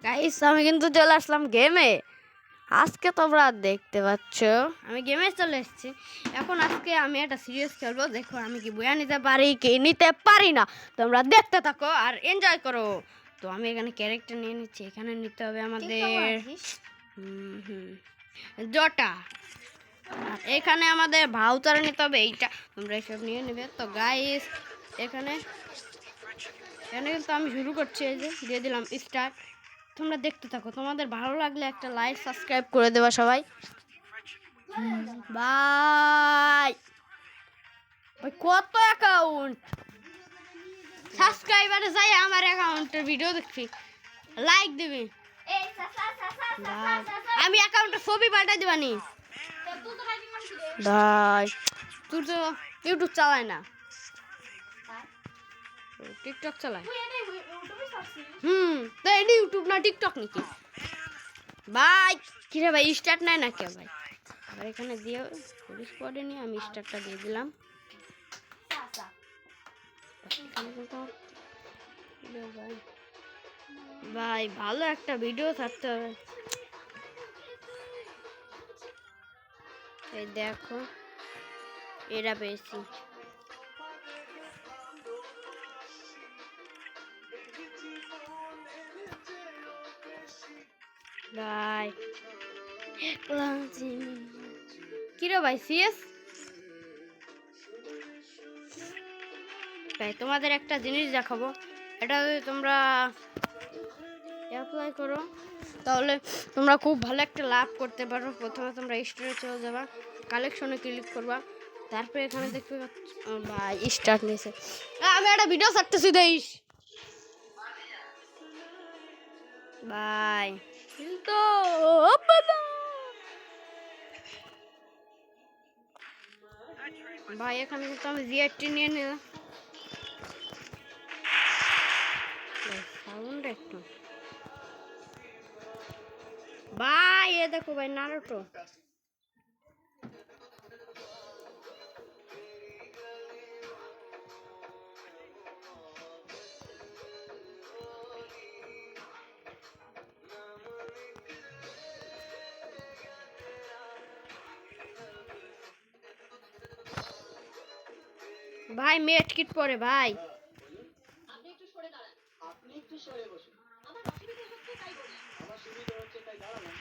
Guys আমি কিন্তু চলে আসলাম গেমে। আজকে তোমরা দেখতে পাচ্ছ আমি গেমে চলে এসেছি। এখন আজকে আমি একটা সিরিয়াস খেলবো, দেখো আমি কি বয়া নিতে পারি কি নিতে পারি না। তোমরা দেখতে থাকো আর এনজয় করো। তো আমি এখানে ক্যারেক্টার নিয়ে নিচ্ছি। এখানে নিতে হবে আমাদের জটা, আর এখানে আমাদের ভাউচার নিতে হবে এইটা। তোমরা এসব নিয়ে নেবে। তো গাইস এখানে কিন্তু আমি শুরু করছি, এই যে দিয়ে দিলাম স্টার্ট। তোমরা দেখতে থাকো, তোমাদের ভালো লাগলে একটা লাইক সাবস্ক্রাইব করে দেবা সবাই। বাই ভাই, কত অ্যাকাউন্ট সাবস্ক্রাইবারে যাই আমার অ্যাকাউন্টের ভিডিও দেখবি, লাইক দিবি। আমি অ্যাকাউন্টে ছবি পাঠাই দিবানি ভাই। তুই তো ইউটিউব চালায় না, টিকটক চালায়। তো এটা ইউটিউব না টিকটক নাকি ভাই? কিরে ভাই স্টার্ট নাই না কে ভাই? আর এখানে দিয়ে পুলিশ পড়ে নিয়ে আমি স্টার্টটা দিয়ে দিলাম। ভাই ভালো একটা ভিডিও থাকতে হবে। এই দেখো এটা পেয়েছি। ভাই কিরে ভাই সিএস ভাই, তোমাদের একটা জিনিস দেখাবো। এটা যদি তোমরা অ্যাপ্লাই করো তাহলে তোমরা খুব ভালো একটা লাভ করতে পারো। প্রথমে তোমরা স্টোরে চলে যাবা, কালেকশনে ক্লিক করবা, তারপরে এখানে দেখবে ভাই স্টার্ট নিয়েছে। আমি একটা ভিডিও ছাড়তেছি দেইস ভাই। কিন্তু ভাই এখানে কিন্তু আমি জিআরটি নিয়ে নিলাম। সাউন্ড একটু ভাই, এ দেখো ভাই নারুটো। ভাই মেট কিট পরে ভাই। আপনি একটু সরে দাঁড়ান, আপনি একটু সরে বসুন। আমার অসুবিধা হচ্ছে তাই বলি, আমার সুবিধা হচ্ছে তাই দাঁড়ালাম।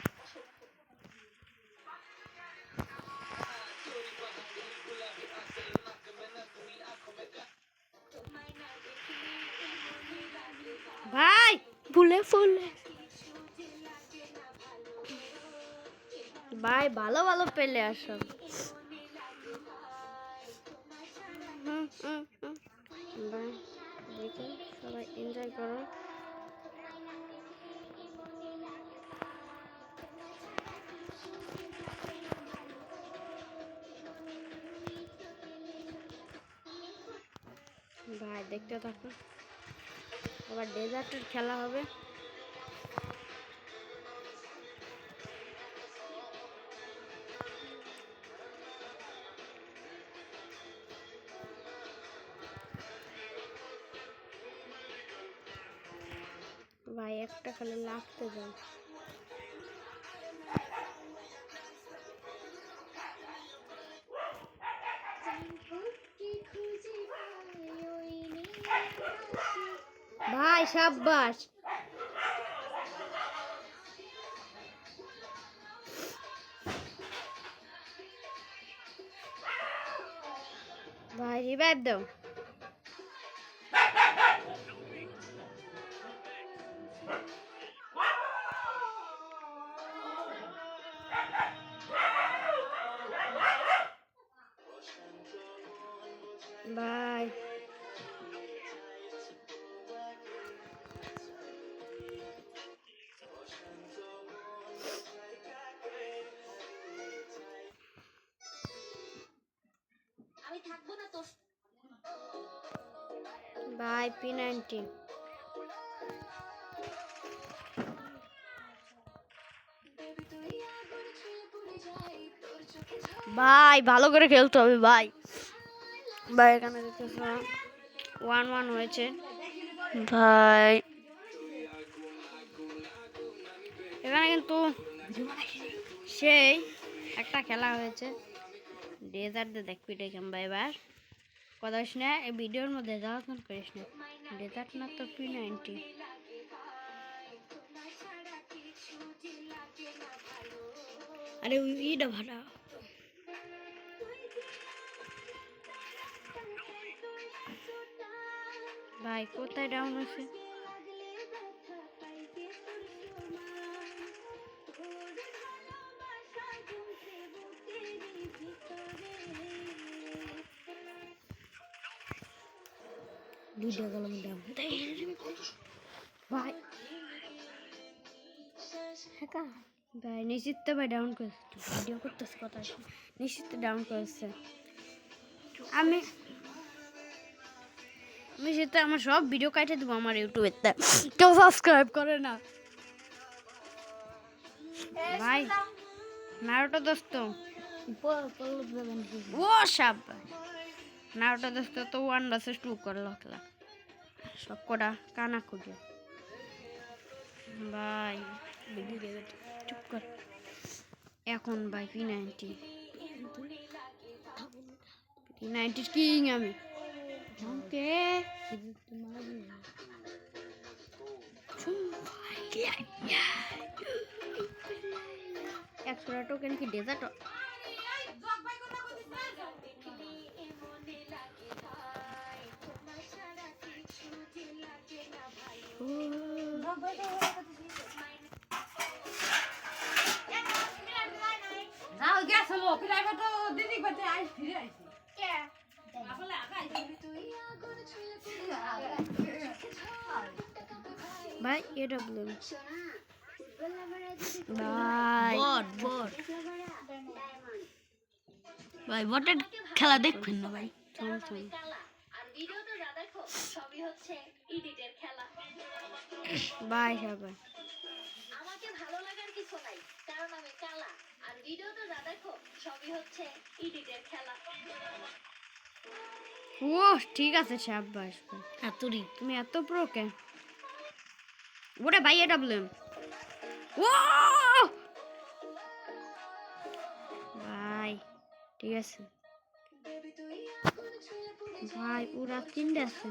ভাই ফুলে ফুলে ভাই ভালো ভালো পেলে আসো। ভাই দেখুন সবাই এনজয় করো। ভাই দেখতে থাকুন, আবার ডেজার্টের খেলা হবে। ভাই একটা খালি লাগতে যান। ভাই সাব্বাস ভাই, রিভাইভ দাও। ভাই আমি থাকবো না তো ভাই। P90 ভাই ভালো করে খেলতে হবে ভাই। ভাই এখানে দেখতেছ 1-1 হয়েছে। ভাই এখানে কিন্তু সেই একটা খেলা হয়েছে ডেজার্ট দেখবি কিংবা এবার কথা হইস না এই ভিডিওর মধ্যে যাওয়া করিস না ডেজার্ট না তো P90 আরে ইটা ভাড়া ভাই কোথায় ডাউন আছে ভিডিও কলম ডাউন ভাই হ্যাঁ ভাই নিশ্চিত ভাই ডাউন করেছে ভিডিও করতেছে কথা নিশ্চিত ডাউন করেছে আমি সেটা আমার সব ভিডিও কাটে দেবো আমার ইউটিউবেতে কেউ সাবস্ক্রাইব করে না ভাই নারুটো দোস্ত ও সব নারুটো দোস্ত তো 1 vs 2 করলো খেলা সব কটা কানা খুঁজে ভাই চুপ কর এখন ভাই P90 কিং আমি ওকে একশোটা টোকেন কি ডেজার্ট ভাই এটা বলুন ভাই বটের খেলা দেখবেন না ভাই ভাই সবাই আমাকে ভালো লাগার কিছু নাই কারণ আমি কালা আর ভিডিওতে যা দেখো সবই হচ্ছে এডিটের খেলা ও ঠিক আছে শাবাশ এতরি তুমি এত প্রো কে ওরে ভাই এটা বললাম ও ভাই ঠিক আছে ভাই পুরা 3টা আছে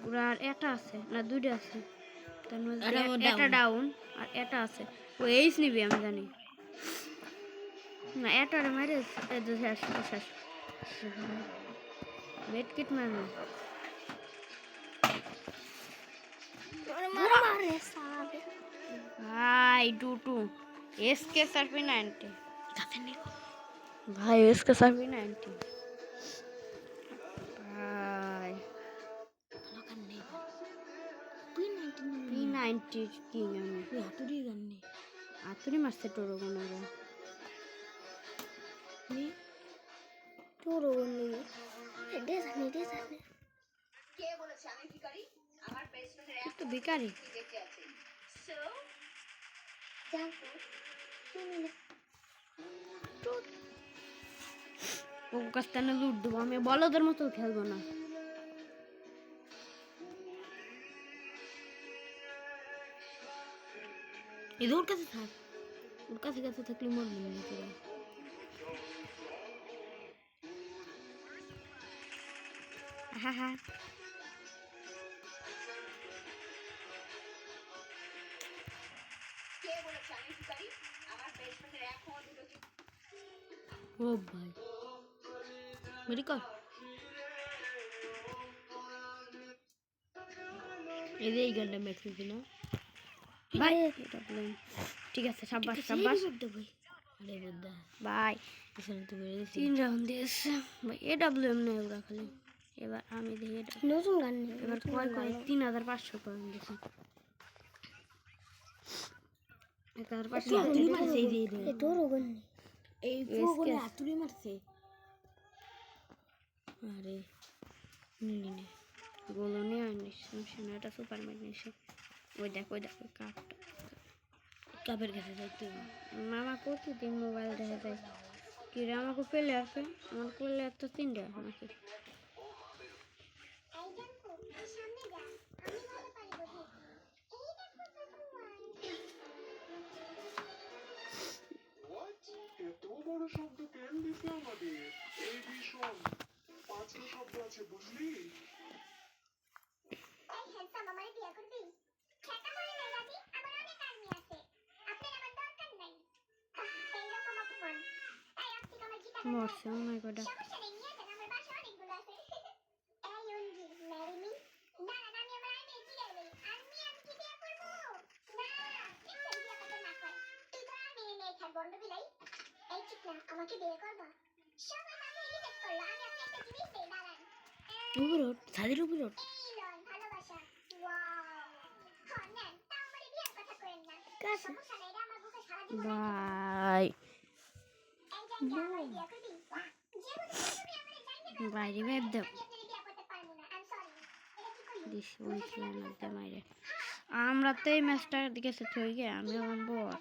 পুরা আর এটা আছে না 2টা আছে তার মধ্যে এটা ডাউন আর এটা আছে ও এইস নিবি আমি জানি না এটা মারে শেষ वेट किट मारना मारे साले भाई टू इसके सर पे 90 भाई इसके सर पे 90 भाई P90 की हमें आतुरी मस्त टोरो बनागा नहीं टोरो बनागा दे जाने কে বলেছে আমি ভিখারি আমার বেস্ট ফ্রেন্ডের এত ভিখারি দেখতে আছে সো জানতো তুমি তো ও কাস্তানে লুট দেবো আমি বলদের মতো খেলবো না এদের কাছে থাক ওর কাছে থাকলে মরবি না তোরা হ্যাঁ ও ভাই মেরি কর এই গানটা মেখেছি না ভাই এটা বলেন ঠিক আছে সাবাস আরে বদ্দা ভাই এখানে তো বেরে 3 রাউন্ড দিয়েছে ভাই এডব্লিউএম নেই ওরা খালি এবার আমি দেখি এটা নতুন গান এবার কয় 3500 করে দিয়েছে 1500 মারছে এই তোর ওগন এই ওগনে হাতুড়ি মারছে আরে নে গোলো নিয়ে আনিস এটা সুপারম্যান এসে ওই দেখো কাপের কাছে যাইতে মামা প্রতিদিন মোবাইল দেখা যায় কি রে আমাকে পেলে আছে আমার পেলে তো 3টা নাকি মরছে মনে হয় কয়টা। সমস্যা নেই, নিয়ে যান, আমার বাসায় অনেকগুলো আছে। এই অঞ্জি, marry me? না, না, আমি আমার আইনে জিগাই লই। আমি কি বিয়ে করবো? না, দেখছেন বিয়ে করতে না কয়। তুই তো আইনে নিয়ে থাক, বন্ধ বিলাই। এই ঠিক না, আমাকে বিয়ে করবা? সবাই আমাকে reject করলো, আমি আপনাকে একটা জিনিস দেই, দাঁড়ান। উপরে ওঠ, ছাদের উপরে ওঠ। এই লন, ভালোবাসা। Wow! হ্যাঁ, নেন, তা আমারে বিয়ের কথা কইেন না। কাছে সমস্যা নাই, এটা আমার বুকে সারা জীবন ভাই এই জানটা আমার বিয়ে করবি? যেহেতু তুমি আমারে জানতে দাও, বাইরে ভাব দাও আমি আপনারে বিয়ে করতে পারবো না। I am sorry. এটা কি করলি? দিস উইসলাইন মাইরে আমরা তো এই ম্যাচটার দিকে সেট হয়ে গিয়ে আমি বল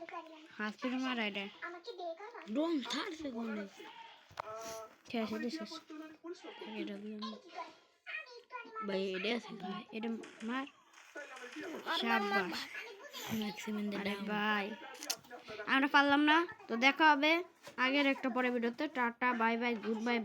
হাসপির মারা এটা আমাকে বিয়ে করবা? ড্রোন ছাড়ছে কোনে শেষ দিস এটা দিলাম এই কি করে? আমি একটু আগে ভাই এটা আছে ভাই এটা মার শাবাশ ম্যাক্সিমাম আরে ভাই আমরা পারলাম না তো দেখা হবে আগের একটা পরে ভিডিওতে tata bye bye good bye.